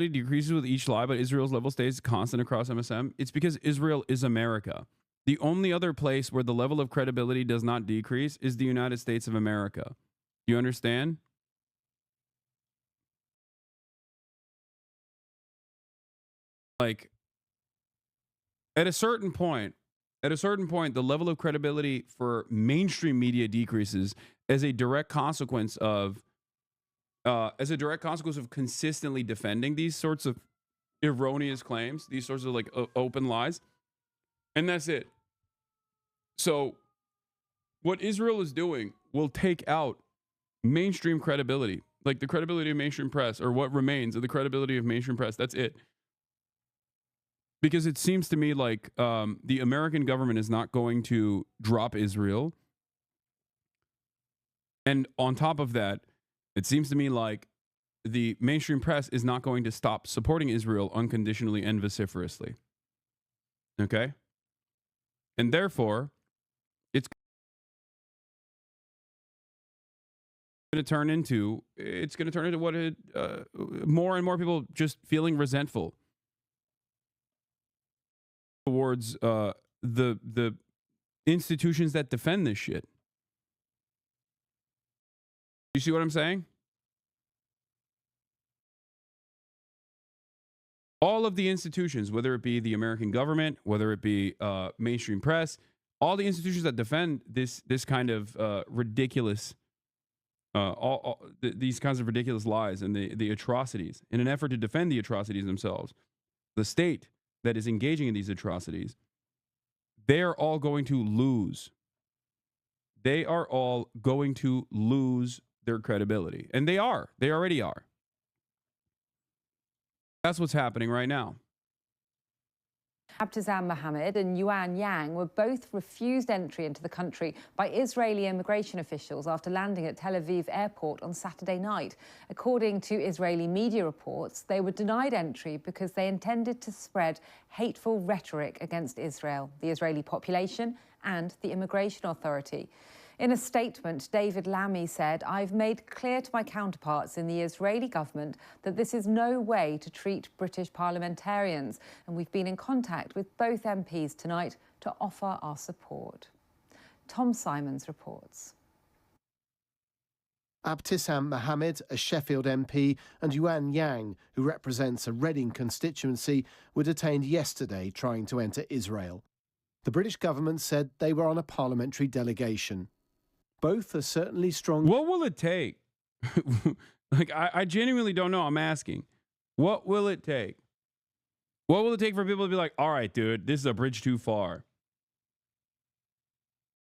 decreases with each lie, but Israel's level stays constant across MSM. It's because Israel is America. The only other place where the level of credibility does not decrease is the United States of America. Do you understand? Like, at a certain point, the level of credibility for mainstream media decreases as a direct consequence of consistently defending these sorts of erroneous claims, these sorts of like open lies, and that's it. So, what Israel is doing will take out mainstream credibility, like the credibility of mainstream press, or what remains of the credibility of mainstream press. That's it. Because it seems to me like the American government is not going to drop Israel. And on top of that, it seems to me like the mainstream press is not going to stop supporting Israel unconditionally and vociferously. Okay? And therefore, it's going to turn into what more and more people just feeling resentful towards the institutions that defend this shit. You see what I'm saying? All of the institutions, whether it be the American government, whether it be mainstream press, all the institutions that defend this kind of ridiculous, these kinds of ridiculous lies and the atrocities, in an effort to defend the atrocities themselves, the state that is engaging in these atrocities, they're all going to lose. They are all going to lose their credibility. And they are. They already are. That's what's happening right now. Abtizam Mohammed and Yuan Yang were both refused entry into the country by Israeli immigration officials after landing at Tel Aviv airport on Saturday night. According to Israeli media reports, they were denied entry because they intended to spread hateful rhetoric against Israel, the Israeli population, and the immigration authority. In a statement, David Lammy said, "I've made clear to my counterparts in the Israeli government that this is no way to treat British parliamentarians, and we've been in contact with both MPs tonight to offer our support." Tom Simons reports. Abtizam Mohammed, a Sheffield MP, and Yuan Yang, who represents a Reading constituency, were detained yesterday trying to enter Israel. The British government said they were on a parliamentary delegation. Both are certainly strong. What will it take? Like, I genuinely don't know. I'm asking. What will it take? What will it take for people to be like, all right, dude, this is a bridge too far?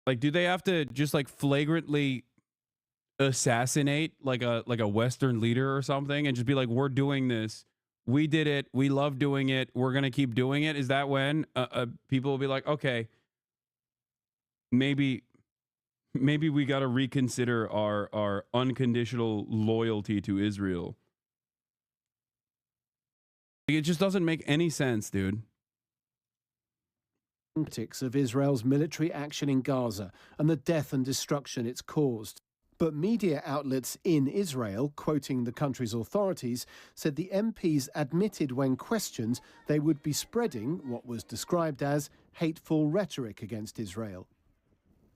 Like, do they have to just like flagrantly assassinate like a Western leader or something and just be like, we're doing this. We did it. We love doing it. We're going to keep doing it. Is that when people will be like, okay, maybe we got to reconsider our unconditional loyalty to Israel? It just doesn't make any sense, dude. Critics of Israel's military action in Gaza and the death and destruction it's caused. But media outlets in Israel, quoting the country's authorities, said the MPs admitted when questioned they would be spreading what was described as hateful rhetoric against Israel.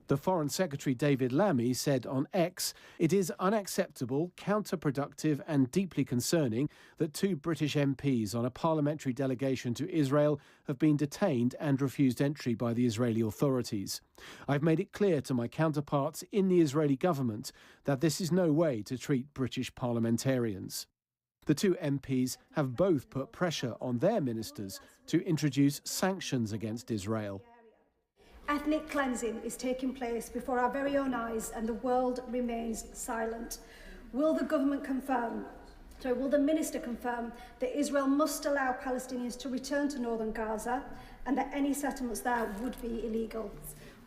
The Foreign Secretary David Lammy said on X, "It is unacceptable, counterproductive and deeply concerning that two British MPs on a parliamentary delegation to Israel have been detained and refused entry by the Israeli authorities. I've made it clear to my counterparts in the Israeli government that this is no way to treat British parliamentarians." The two MPs have both put pressure on their ministers to introduce sanctions against Israel. Ethnic cleansing is taking place before our very own eyes and the world remains silent. Will the minister confirm that Israel must allow Palestinians to return to northern Gaza and that any settlements there would be illegal?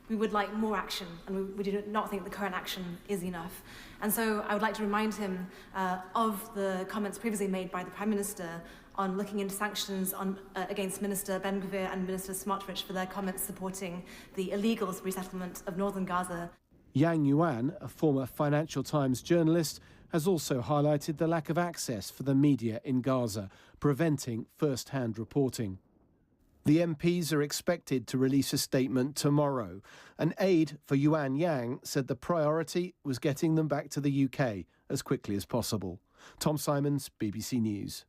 We would like more action, and we do not think the current action is enough. And so I would like to remind him of the comments previously made by the Prime Minister on looking into sanctions against Minister Ben-Gvir and Minister Smotrich for their comments supporting the illegal resettlement of northern Gaza. Yang Yuan, a former Financial Times journalist, has also highlighted the lack of access for the media in Gaza, preventing first-hand reporting. The MPs are expected to release a statement tomorrow. An aide for Yuan Yang said the priority was getting them back to the UK as quickly as possible. Tom Simons, BBC News.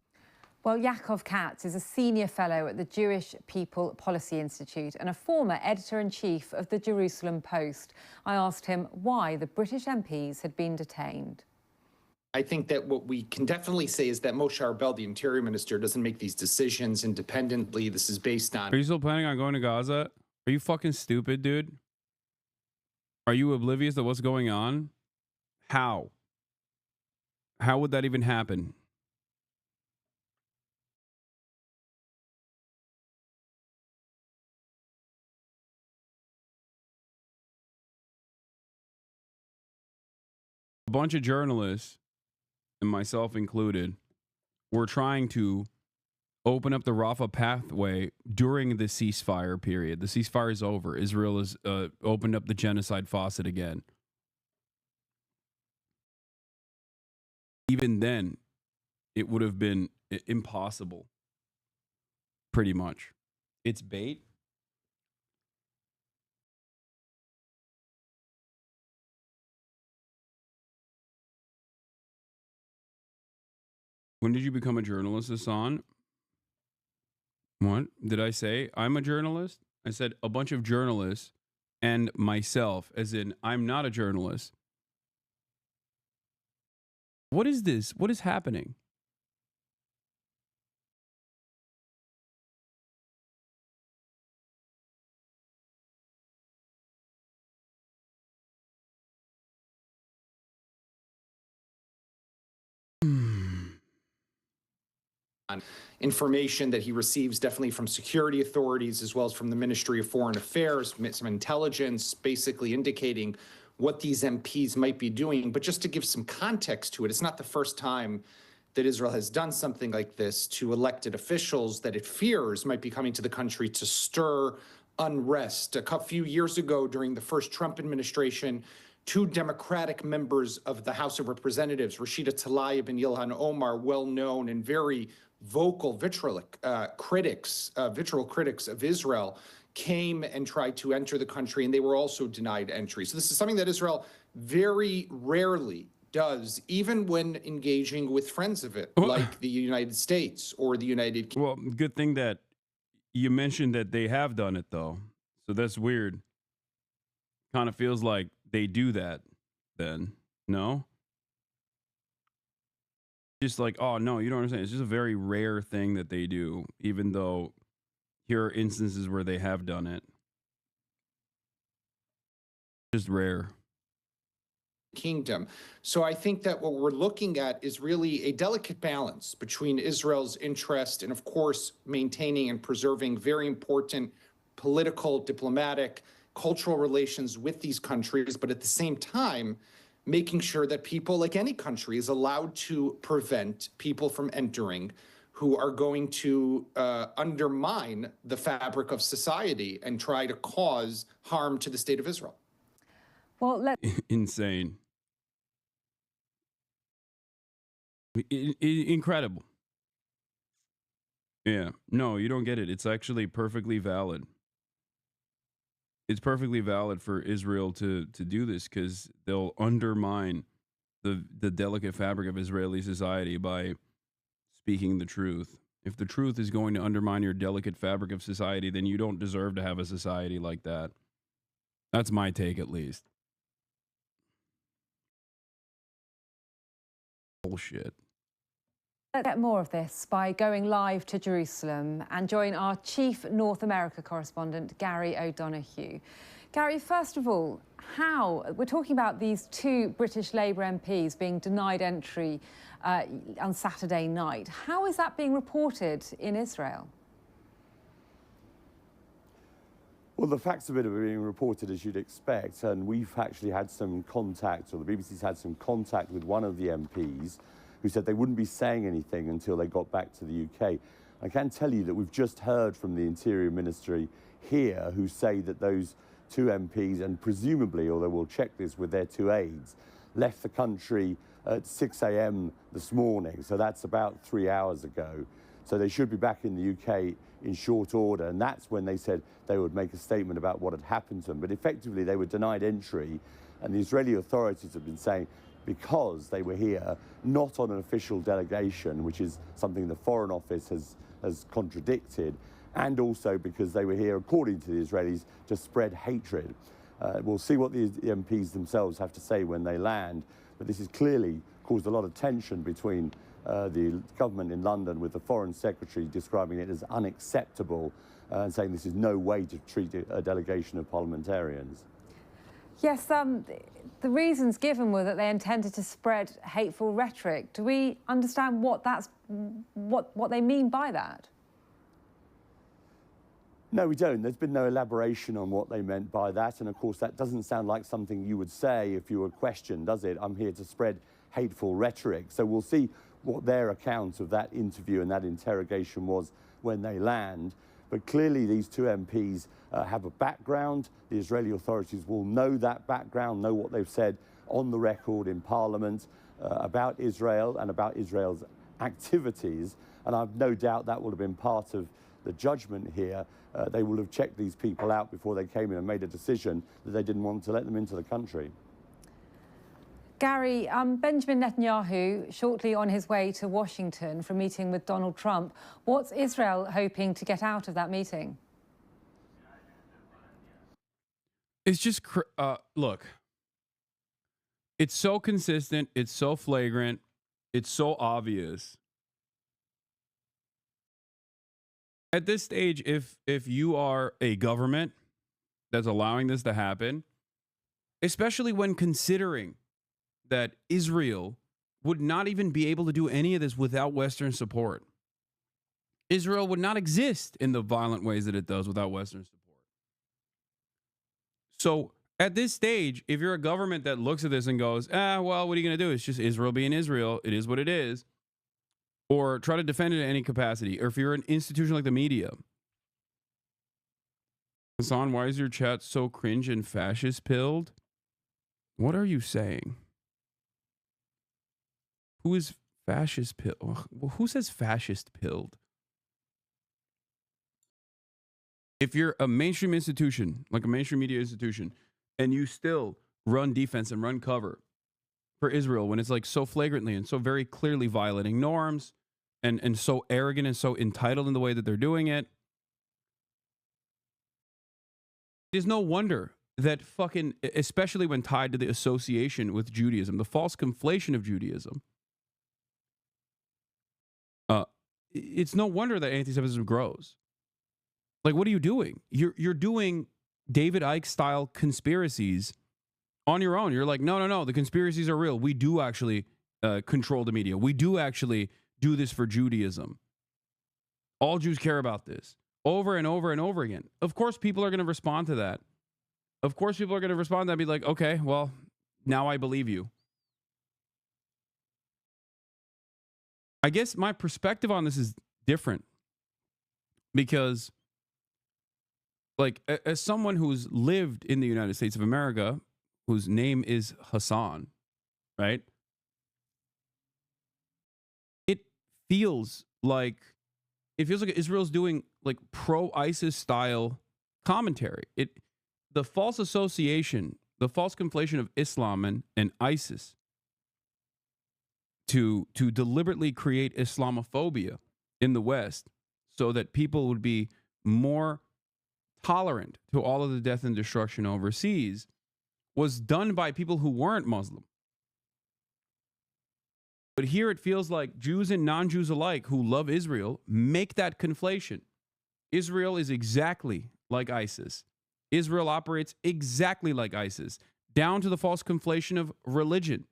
Well, Yaakov Katz is a senior fellow at the Jewish People Policy Institute and a former editor-in-chief of the Jerusalem Post. I asked him why the British MPs had been detained. I think that what we can definitely say is that Moshe Arbel, the Interior Minister, doesn't make these decisions independently. This is based on... Are you still planning on going to Gaza? Are you fucking stupid, dude? Are you oblivious to what's going on? How? How would that even happen? A bunch of journalists, and myself included, were trying to open up the Rafah pathway during the ceasefire period. The ceasefire is over. Israel has opened up the genocide faucet again. Even then, it would have been impossible. Pretty much. It's bait. When did you become a journalist, Hasan? What did I say? I'm a journalist? I said a bunch of journalists and myself, as in I'm not a journalist. What is this? What is happening? Information that he receives definitely from security authorities as well as from the Ministry of Foreign Affairs, some intelligence basically indicating what these MPs might be doing. But just to give some context to it, it's not the first time that Israel has done something like this to elected officials that it fears might be coming to the country to stir unrest. A few years ago, during the first Trump administration, two Democratic members of the House of Representatives, Rashida Tlaib and Ilhan Omar, well-known and very vocal, vitriol critics of Israel, came and tried to enter the country, and they were also denied entry. So this is something that Israel very rarely does, even when engaging with friends of it, like the United States or the United Kingdom. Well, good thing that you mentioned that they have done it, though. So that's weird. Kind of feels like they do that then. No? Just like, oh, no, you don't understand. It's just a very rare thing that they do, even though here are instances where they have done it. Just rare. Kingdom. So I think that what we're looking at is really a delicate balance between Israel's interest and, of course, maintaining and preserving very important political, diplomatic, cultural relations with these countries, but at the same time, making sure that people, like any country, is allowed to prevent people from entering who are going to undermine the fabric of society and try to cause harm to the state of Israel. Well, Insane. Incredible. Yeah. No, you don't get it. It's actually perfectly valid. It's perfectly valid for Israel to do this because they'll undermine the delicate fabric of Israeli society by speaking the truth. If the truth is going to undermine your delicate fabric of society, then you don't deserve to have a society like that. That's my take, at least. Bullshit. Let's get more of this by going live to Jerusalem and join our chief North America correspondent, Gary O'Donoghue. Gary, first of all, how? We're talking about these two British Labour MPs being denied entry on Saturday night. How is that being reported in Israel? Well, the facts of it are being reported as you'd expect, and we've actually had some contact, or the BBC's had some contact with one of the MPs who said they wouldn't be saying anything until they got back to the UK. I can tell you that we've just heard from the Interior Ministry here who say that those two MPs, and presumably, although we'll check this with their two aides, left the country at 6 a.m. this morning. So that's about 3 hours ago. So they should be back in the UK in short order. And that's when they said they would make a statement about what had happened to them. But effectively, they were denied entry. And the Israeli authorities have been saying, because they were here, not on an official delegation, which is something the Foreign Office has contradicted, and also because they were here, according to the Israelis, to spread hatred. We'll see what the MPs themselves have to say when they land, but this has clearly caused a lot of tension between the government in London, with the Foreign Secretary describing it as unacceptable and saying this is no way to treat a delegation of parliamentarians. Yes, the reasons given were that they intended to spread hateful rhetoric. Do we understand what they mean by that? No, we don't. There's been no elaboration on what they meant by that. And of course, that doesn't sound like something you would say if you were questioned, does it? I'm here to spread hateful rhetoric. So we'll see what their account of that interview and that interrogation was when they land. But clearly, these two MPs have a background. The Israeli authorities will know that background, know what they've said on the record in Parliament about Israel and about Israel's activities. And I've no doubt that will have been part of the judgment here. They will have checked these people out before they came in and made a decision that they didn't want to let them into the country. Gary, Benjamin Netanyahu, shortly on his way to Washington for a meeting with Donald Trump. What's Israel hoping to get out of that meeting? It's just, look, it's so consistent, it's so flagrant, it's so obvious. At this stage, if you are a government that's allowing this to happen, especially when considering that Israel would not even be able to do any of this without Western support. Israel would not exist in the violent ways that it does without Western support. So at this stage, if you're a government that looks at this and goes, well, what are you going to do? It's just Israel being Israel. It is what it is. Or try to defend it in any capacity. Or if you're an institution like the media. Hasan, why is your chat so cringe and fascist-pilled? What are you saying? Who is fascist-pilled? Who says fascist-pilled? If you're a mainstream institution, like a mainstream media institution, and you still run defense and run cover for Israel when it's like so flagrantly and so very clearly violating norms and so arrogant and so entitled in the way that they're doing it, there's no wonder that fucking, especially when tied to the association with Judaism, the false conflation of Judaism, it's no wonder that anti-Semitism grows. Like, what are you doing? You're doing David Icke style conspiracies on your own. You're like, no, the conspiracies are real. We do actually control the media. We do actually do this for Judaism. All Jews care about this. Over and over and over again. Of course, people are going to respond to that. Of course, people are going to respond to that and be like, okay, well, now I believe you. I guess my perspective on this is different because, like, as someone who's lived in the United States of America, whose name is Hasan, right? It feels like Israel's doing like pro-ISIS style commentary. The false association, the false conflation of Islam and ISIS to deliberately create Islamophobia in the West so that people would be more tolerant to all of the death and destruction overseas was done by people who weren't Muslim. But here it feels like Jews and non-Jews alike who love Israel make that conflation. Israel is exactly like ISIS. Israel operates exactly like ISIS, down to the false conflation of religion.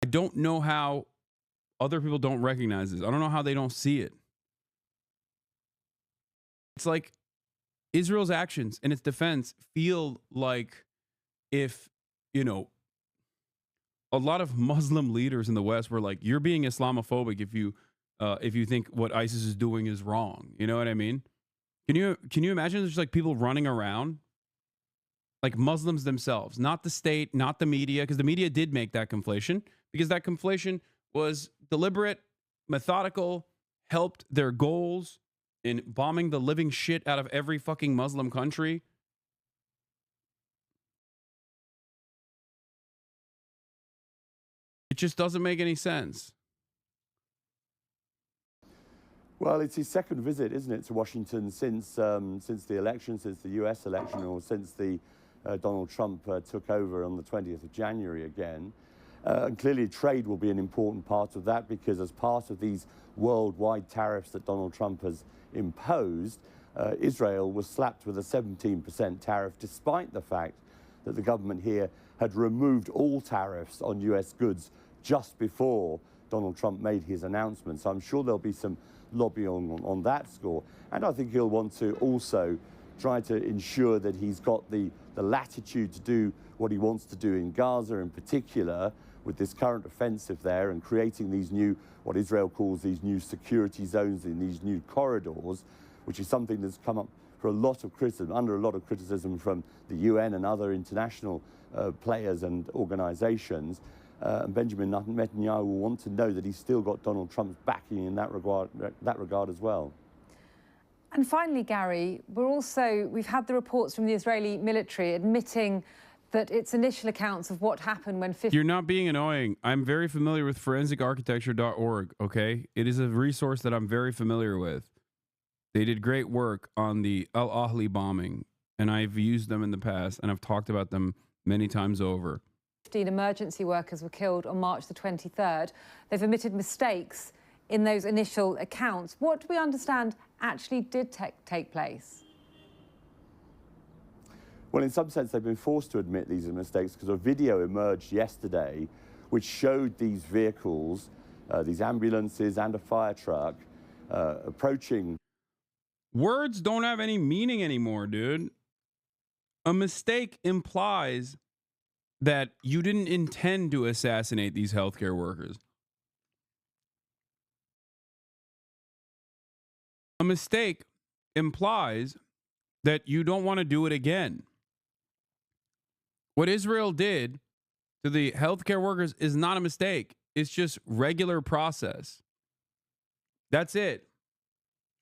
I don't know how other people don't recognize this. I don't know how they don't see it. It's like Israel's actions and its defense feel like if, a lot of Muslim leaders in the West were like, you're being Islamophobic if you if you think what ISIS is doing is wrong. You know what I mean? Can you imagine there's like people running around, like Muslims themselves, not the state, not the media, because the media did make that conflation, because that conflation was deliberate, methodical, helped their goals in bombing the living shit out of every fucking Muslim country. It just doesn't make any sense. Well, it's his second visit, isn't it, to Washington since the election, since the U.S. election, or since the Donald Trump took over on the 20th of January again. And clearly trade will be an important part of that, because as part of these worldwide tariffs that Donald Trump has imposed, Israel was slapped with a 17% tariff, despite the fact that the government here had removed all tariffs on U.S. goods just before Donald Trump made his announcement. So I'm sure there'll be some lobbying on that score. And I think he'll want to also try to ensure that he's got the latitude to do what he wants to do in Gaza, in particular, with this current offensive there and creating these new, what Israel calls these new security zones in these new corridors, which is something that's come up for a lot of criticism, under a lot of criticism from the UN and other international players and organizations. And Benjamin Netanyahu will want to know that he's still got Donald Trump's backing in that regard as well. And finally, Gary, we've had the reports from the Israeli military admitting that its initial accounts of what happened when 50... You're not being annoying. I'm very familiar with forensicarchitecture.org, okay? It is a resource that I'm very familiar with. They did great work on the Al Ahli bombing, and I've used them in the past, and I've talked about them many times over. 15 emergency workers were killed on March the 23rd. They've admitted mistakes in those initial accounts. What do we understand actually did take place? Well, in some sense, they've been forced to admit these mistakes, because a video emerged yesterday which showed these vehicles, these ambulances and a fire truck, approaching. Words don't have any meaning anymore, dude. A mistake implies that you didn't intend to assassinate these healthcare workers. A mistake implies that you don't want to do it again. What Israel did to the healthcare workers is not a mistake. It's just regular process. That's it.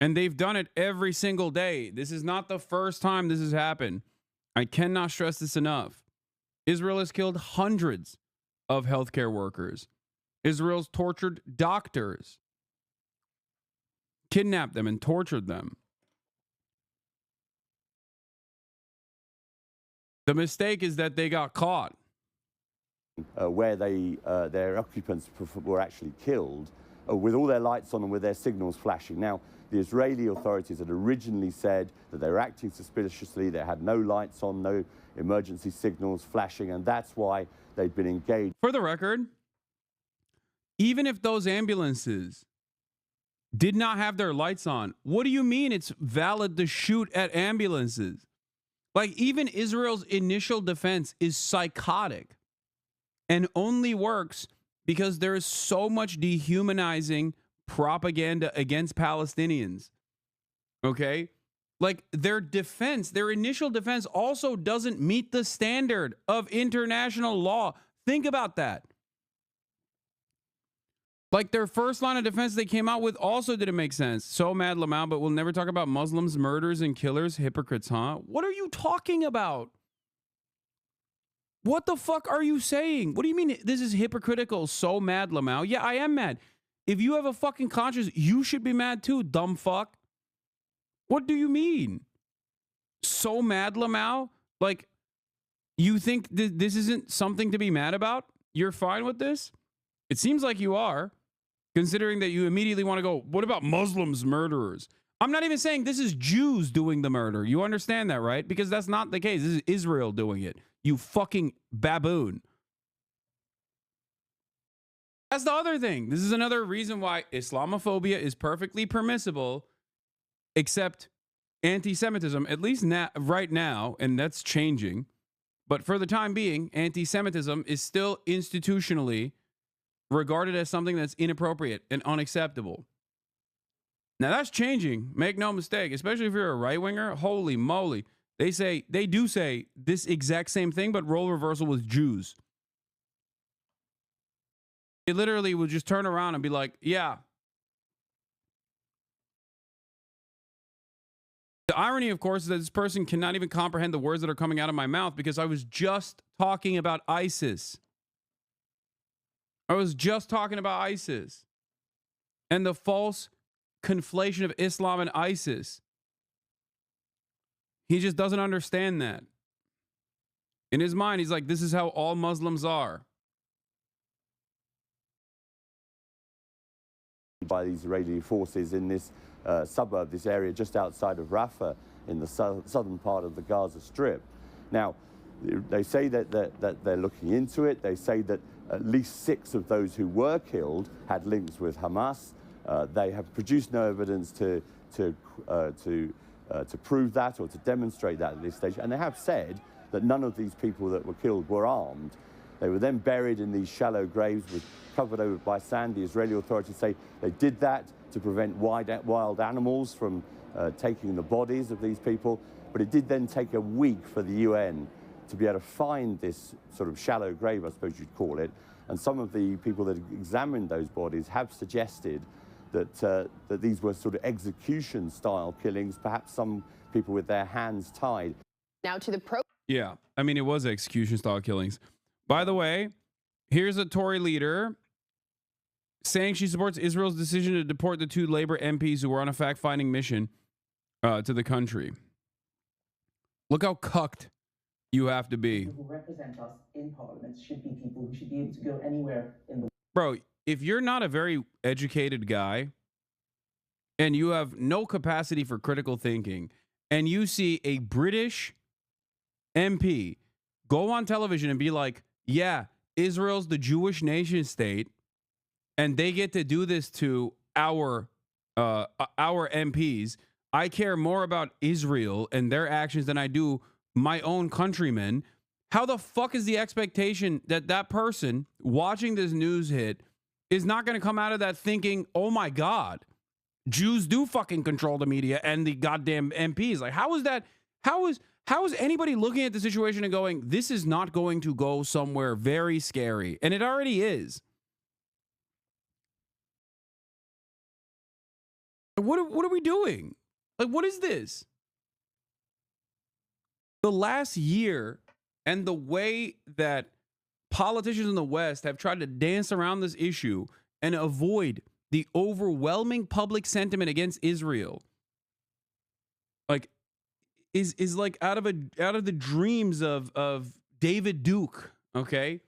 And they've done it every single day. This is not the first time this has happened. I cannot stress this enough. Israel has killed hundreds of healthcare workers. Israel's tortured doctors, kidnapped them and tortured them. The mistake is that they got caught. Where their occupants were actually killed, with all their lights on and with their signals flashing. Now, the Israeli authorities had originally said that they were acting suspiciously. They had no lights on, no emergency signals flashing, and that's why they'd been engaged. For the record, even if those ambulances did not have their lights on, what do you mean it's valid to shoot at ambulances? Like, even Israel's initial defense is psychotic and only works because there is so much dehumanizing propaganda against Palestinians. Okay? Like, their defense, their initial defense also doesn't meet the standard of international law. Think about that. Like, their first line of defense they came out with also didn't make sense. So mad, Lamau, but we'll never talk about Muslims, murderers, and killers. Hypocrites, huh? What are you talking about? What the fuck are you saying? What do you mean this is hypocritical? So mad, Lamau. Yeah, I am mad. If you have a fucking conscience, you should be mad too, dumb fuck. What do you mean? So mad, Lamau? Like, you think this isn't something to be mad about? You're fine with this? It seems like you are, considering that you immediately want to go, what about Muslims, murderers? I'm not even saying this is Jews doing the murder. You understand that, right? Because that's not the case. This is Israel doing it. You fucking baboon. That's the other thing. This is another reason why Islamophobia is perfectly permissible, except anti-Semitism, at least right now, and that's changing. But for the time being, anti-Semitism is still institutionally regarded as something that's inappropriate and unacceptable. Now that's changing. Make no mistake, especially if you're a right winger. Holy moly. They do say this exact same thing, but role reversal with Jews. They literally would just turn around and be like, yeah. The irony, of course, is that this person cannot even comprehend the words that are coming out of my mouth because I was just talking about ISIS. I was just talking about ISIS and the false conflation of Islam and ISIS. He just doesn't understand that. In his mind, he's like, this is how all Muslims are. By the Israeli forces in this suburb, this area just outside of Rafah in the southern part of the Gaza Strip. Now, they say that they're looking into it. They say that at least 6 of those who were killed had links with Hamas. They have produced no evidence to prove that or to demonstrate that at this stage. And they have said that none of these people that were killed were armed. They were then buried in these shallow graves covered over by sand. The Israeli authorities say they did that to prevent wild animals from taking the bodies of these people. But it did then take a week for the UN to be able to find this sort of shallow grave, I suppose you'd call it. And some of the people that examined those bodies have suggested that these were sort of execution-style killings, perhaps some people with their hands tied. Now to the Yeah, I mean, it was execution-style killings. By the way, here's a Tory leader saying she supports Israel's decision to deport the 2 Labour MPs who were on a fact-finding mission to the country. Look how cucked you have to be. People who represent us in Parliament should be people who should be able to go anywhere in the... Bro, if you're not a very educated guy and you have no capacity for critical thinking and you see a British MP go on television and be like, yeah, Israel's the Jewish nation state and they get to do this to our MPs. I care more about Israel and their actions than I do my own countrymen. How the fuck is the expectation that that person watching this news hit is not going to come out of that thinking, oh my God, Jews do fucking control the media and the goddamn MPs? Like, how is that? How is anybody looking at the situation and going, this is not going to go somewhere very scary? And it already is. What are we doing? Like, what is this? The last year and the way that politicians in the West have tried to dance around this issue and avoid the overwhelming public sentiment against Israel, like, is like out of the dreams of David Duke, okay?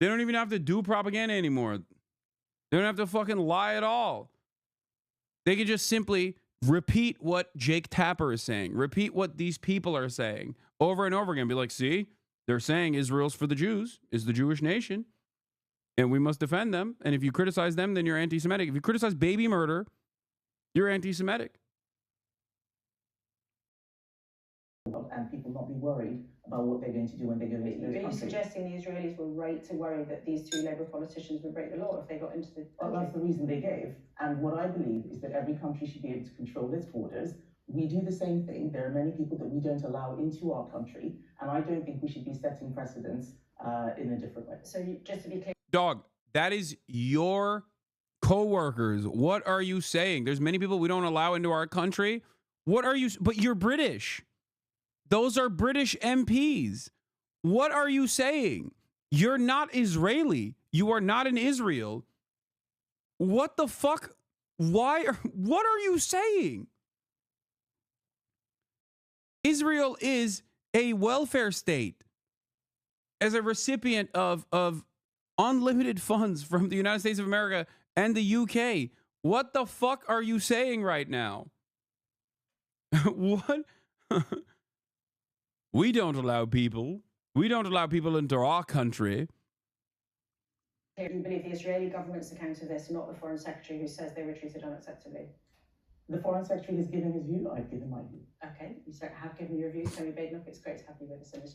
They don't even have to do propaganda anymore. They don't have to fucking lie at all. They can just simply repeat what Jake Tapper is saying, repeat what these people are saying over and over again. Be like, see, they're saying Israel's for the Jews, is the Jewish nation, and we must defend them. And if you criticize them, then you're anti-Semitic. If you criticize baby murder, you're anti-Semitic. And people not be worried about what they're going to do when they go into those countries. Are you suggesting the Israelis were right to worry that these 2 Labour politicians would break the law if they got into the country? Well, that's the reason they gave. And what I believe is that every country should be able to control its borders. We do the same thing. There are many people that we don't allow into our country, and I don't think we should be setting precedents in a different way. So just to be clear... Dog, that is your co-workers. What are you saying? There's many people we don't allow into our country. What are you... But you're British. Those are British MPs. What are you saying? You're not Israeli. You are not in Israel. What the fuck? What are you saying? Israel is a welfare state as a recipient of unlimited funds from the United States of America and the UK. What the fuck are you saying right now? What? We don't allow people into our country. Do you believe the Israeli government's account of this, not the Foreign Secretary who says they were treated unacceptably? The Foreign Secretary has given his view, I've given my view. Okay, you have given your views, Tony Badenoch. It's great to have you with us in this.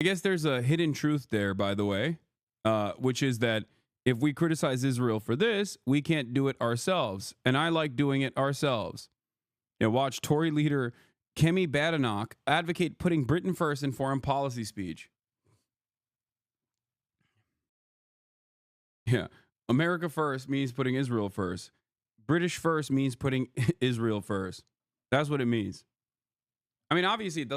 I guess there's a hidden truth there, by the way, which is that if we criticize Israel for this, we can't do it ourselves. And I like doing it ourselves. You know, watch Tory leader Kemi Badenoch advocate putting Britain first in foreign policy speech. Yeah. America first means putting Israel first. British first means putting Israel first. That's what it means. I mean, obviously, it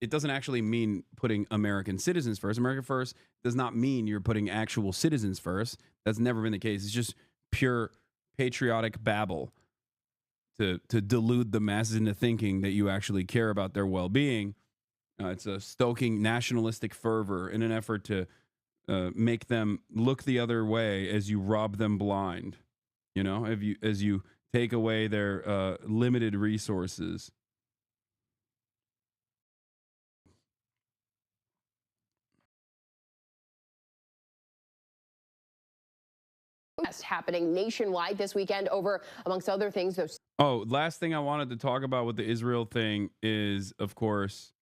doesn't actually mean putting American citizens first. America first does not mean you're putting actual citizens first. That's never been the case. It's just pure patriotic babble to delude the masses into thinking that you actually care about their well-being. It's a stoking nationalistic fervor in an effort to make them look the other way as you rob them blind. You know, as you take away their limited resources. Happening nationwide this weekend over, amongst other things, those. Oh, last thing I wanted to talk about with the Israel thing is, of course,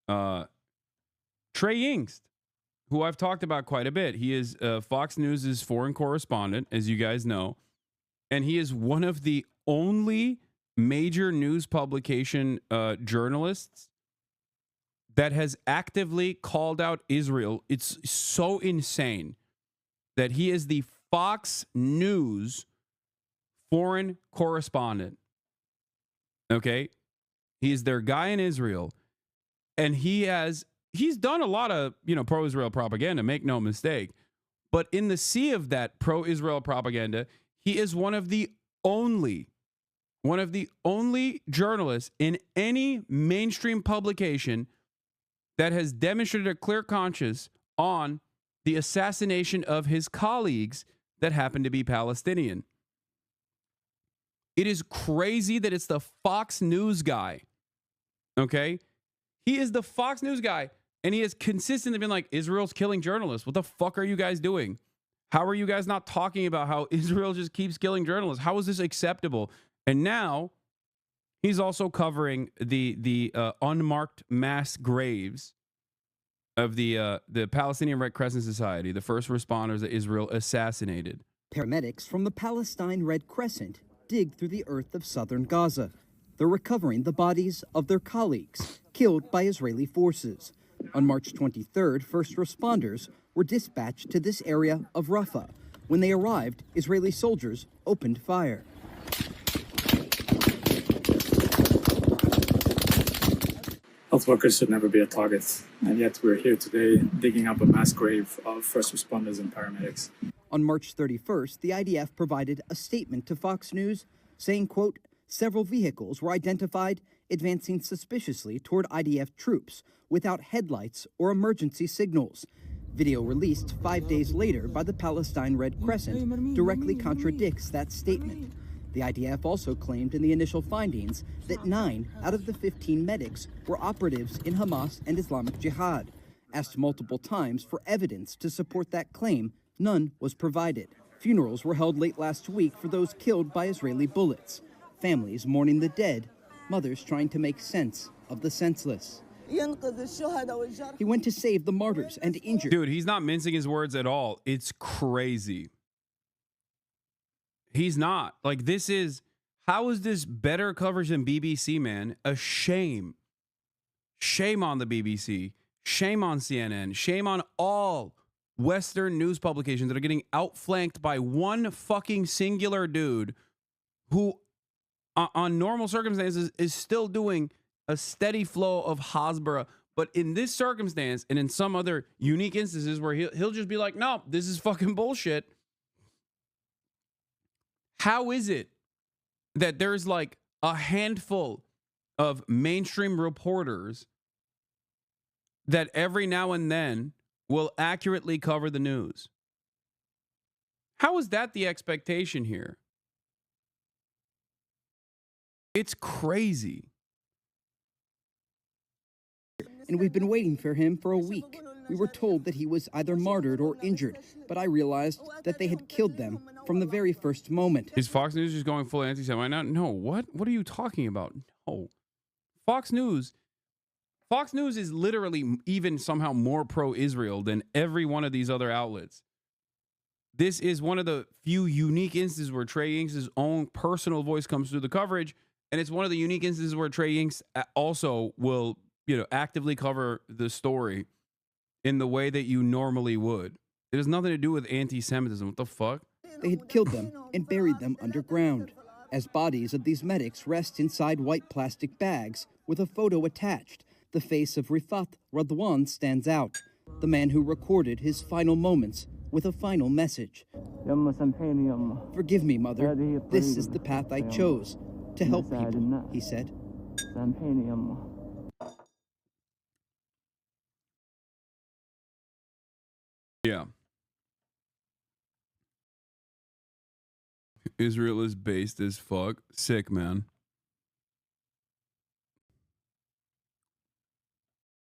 Trey Yingst, who I've talked about quite a bit. He is Fox News' foreign correspondent, as you guys know, and he is one of the only major news publication journalists that has actively called out Israel. It's so insane that he is the Fox News foreign correspondent. Okay? He's their guy in Israel. And he's done a lot of, pro-Israel propaganda, make no mistake. But in the sea of that pro-Israel propaganda, he is one of the only journalists in any mainstream publication that has demonstrated a clear conscience on the assassination of his colleagues that happen to be Palestinian. It is crazy that it's the Fox News guy. Okay? He is the Fox News guy, and he has consistently been like, Israel's killing journalists. What the fuck are you guys doing? How are you guys not talking about how Israel just keeps killing journalists? How is this acceptable? And now he's also covering the unmarked mass graves of the Palestinian Red Crescent Society, the first responders that Israel assassinated. Paramedics from the Palestine Red Crescent dig through the earth of southern Gaza. They're recovering the bodies of their colleagues killed by Israeli forces. On March 23rd, first responders were dispatched to this area of Rafah. When they arrived, Israeli soldiers opened fire. Health workers should never be a target, and yet we're here today digging up a mass grave of first responders and paramedics. On March 31st, the IDF provided a statement to Fox News saying, quote, several vehicles were identified advancing suspiciously toward IDF troops without headlights or emergency signals. Video released 5 days later by the Palestine Red Crescent directly contradicts that statement. The IDF also claimed in the initial findings that 9 out of the 15 medics were operatives in Hamas and Islamic Jihad. Asked multiple times for evidence to support that claim, none was provided. Funerals were held late last week for those killed by Israeli bullets. Families mourning the dead, mothers trying to make sense of the senseless. He went to save the martyrs and injured. Dude, he's not mincing his words at all. It's crazy. He's not. Like, how is this better coverage than BBC, man? A shame. Shame on the BBC. Shame on CNN. Shame on all Western news publications that are getting outflanked by one fucking singular dude who, on normal circumstances, is still doing a steady flow of Hasbara. But in this circumstance, and in some other unique instances where he'll just be like, no, this is fucking bullshit. How is it that there's like a handful of mainstream reporters that every now and then will accurately cover the news? How is that the expectation here? It's crazy. And we've been waiting for him for a week. We were told that he was either martyred or injured, but I realized that they had killed them from the very first moment. Is Fox News just going full anti-Semite now? No. What are you talking about? No. Fox News Fox News is literally even somehow more pro-Israel than every one of these other outlets. This is one of the few unique instances where Trey Ying's own personal voice comes through the coverage, and it's one of the unique instances where Trey Ying's also will, actively cover the story in the way that you normally would. It has nothing to do with anti-Semitism. What the fuck? They had killed them and buried them underground, as bodies of these medics rest inside white plastic bags with a photo attached. The face of Rifat Radwan stands out, the man who recorded his final moments with a final message. Forgive me, Mother. This is the path I chose, to help people, he said. Yeah. Israel is based as fuck. Sick, man.